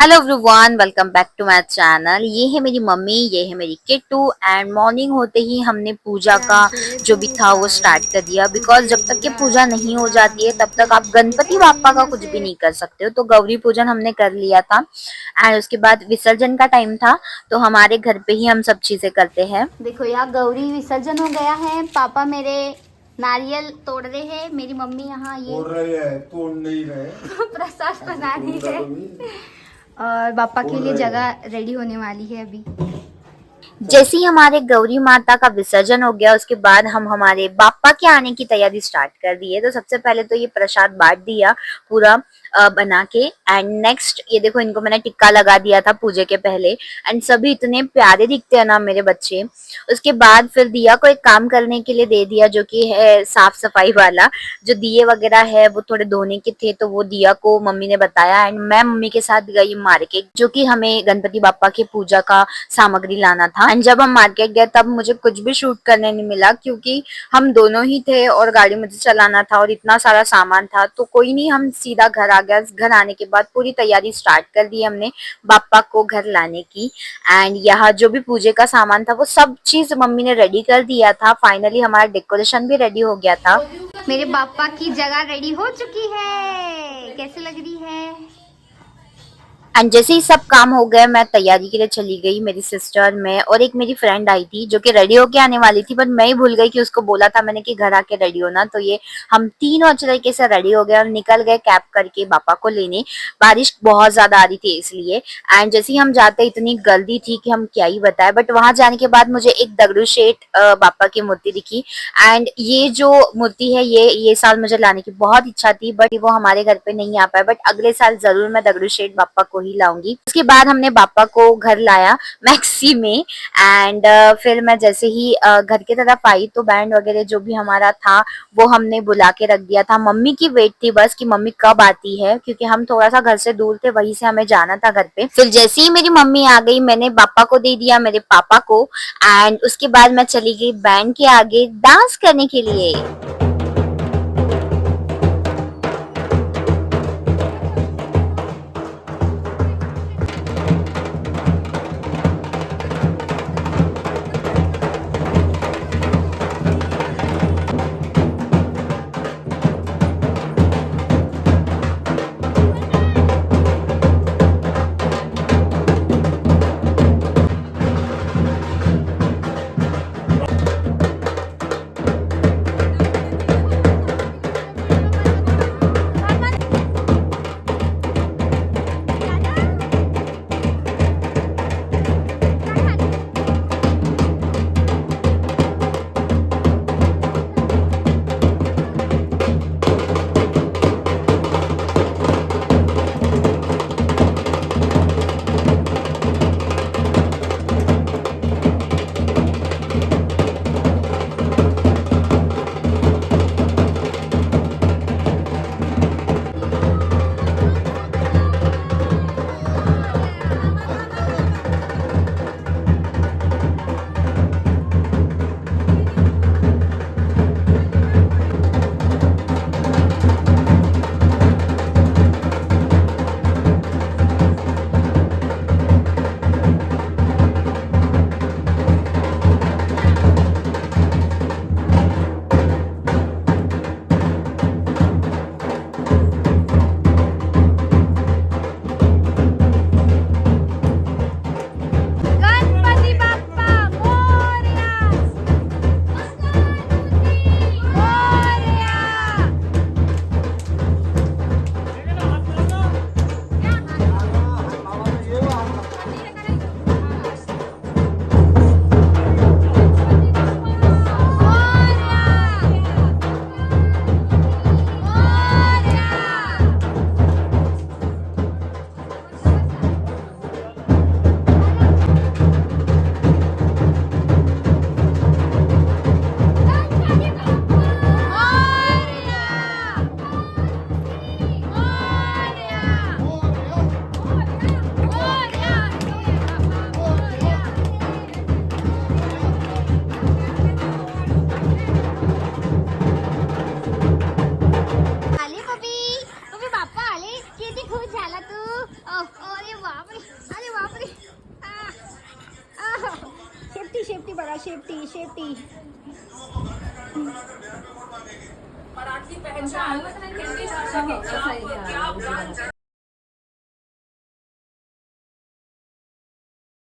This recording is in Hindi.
Hello everyone, welcome back to my channel. ये है मेरी मम्मी, ये है मेरी किट्टू। एंड मॉर्निंग होते ही हमने पूजा का जो भी था वो स्टार्ट कर दिया। बिकॉज जब तक ये पूजा नहीं हो जाती है तब तक आप गणपति बाप्पा का कुछ भी नहीं कर सकते हो। तो गौरी पूजन हमने कर लिया था एंड उसके बाद विसर्जन का टाइम था, तो हमारे घर पे ही हम सब चीजें करते हैं। देखो यहाँ गौरी विसर्जन हो गया है। पापा मेरे नारियल तोड़ रहे हैं, मेरी मम्मी यहाँ ये तोड़ रहे हैं, तोड़ नहीं रहे। प्रसाद बना रही है तोड़ और पापा के लिए रहे हैं। जगह रेडी होने वाली है अभी। जैसे ही हमारे गौरी माता का विसर्जन हो गया उसके बाद हम हमारे बाप्पा के आने की तैयारी स्टार्ट कर दी है। तो सबसे पहले तो ये प्रसाद बांट दिया पूरा बना के। एंड नेक्स्ट ये देखो, इनको मैंने टिक्का लगा दिया था पूजे के पहले। एंड सभी इतने प्यारे दिखते हैं ना मेरे बच्चे। उसके बाद फिर दिया को एक काम करने के लिए दे दिया, जो कि है साफ सफाई वाला। जो दिए वगैरह है वो थोड़े धोने के थे, तो वो दिया को मम्मी ने बताया। एंड मैं मम्मी के साथ गई मार्केट, जो कि हमें गणपति बाप्पा की पूजा का सामग्री लाना था। एंड जब हम मार्केट गए तब मुझे कुछ भी शूट करने नहीं मिला, क्योंकि हम दोनों ही थे और गाड़ी मुझे चलाना था और इतना सारा सामान था। तो कोई नहीं, हम सीधा घर आ गया। घर आने के बाद पूरी तैयारी स्टार्ट कर दी हमने बाप्पा को घर लाने की। एंड यहाँ जो भी पूजे का सामान था वो सब चीज मम्मी ने रेडी कर दिया था। फाइनली हमारा डेकोरेशन भी रेडी हो गया था। मेरे पापा की जगह रेडी हो चुकी है, कैसे लग रही है? एंड जैसे ही सब काम हो गए मैं तैयारी के लिए चली गई। मेरी सिस्टर, मैं और एक मेरी फ्रेंड आई थी जो कि रेडी होके आने वाली थी, बट मैं ही भूल गई कि उसको बोला था मैंने कि घर आके रेडी होना। तो ये हम तीनों अच्छे तरीके से रेडी हो गए और निकल गए कैब करके पापा को लेने। बारिश बहुत ज्यादा आ रही थी इसलिए। एंड जैसे ही हम जाते इतनी गर्दी थी कि हम क्या ही बताए। बट वहां जाने के बाद मुझे एक दगड़ू शेठ बापा की मूर्ति दिखी। एंड ये जो मूर्ति है ये साल मुझे लाने की बहुत इच्छा थी, बट वो हमारे घर पे नहीं आ पाया। बट अगले साल जरूर मैं दगड़ू शेठ बापा को ही लाऊंगी। उसके बाद हमने बापा को घर लाया मैक्सी में। एंड फिर मैं जैसे ही घर की तरफ आई तो बैंड वगैरह जो भी हमारा था वो हमने बुला के रख दिया था। मम्मी की वेट थी बस कि मम्मी कब आती है, क्योंकि हम थोड़ा सा घर से दूर थे, वहीं से हमें जाना था घर पे। फिर जैसे ही मेरी मम्मी आ गई मैंने बापा को दे दिया मेरे पापा को। एंड उसके बाद मैं चली गई बैंड के आगे डांस करने के लिए। शेफ्टी बघा शेफ्टी शेफ्टी मराठी पहचान हिंदी भाषा के खिलाफ क्या ब्रांड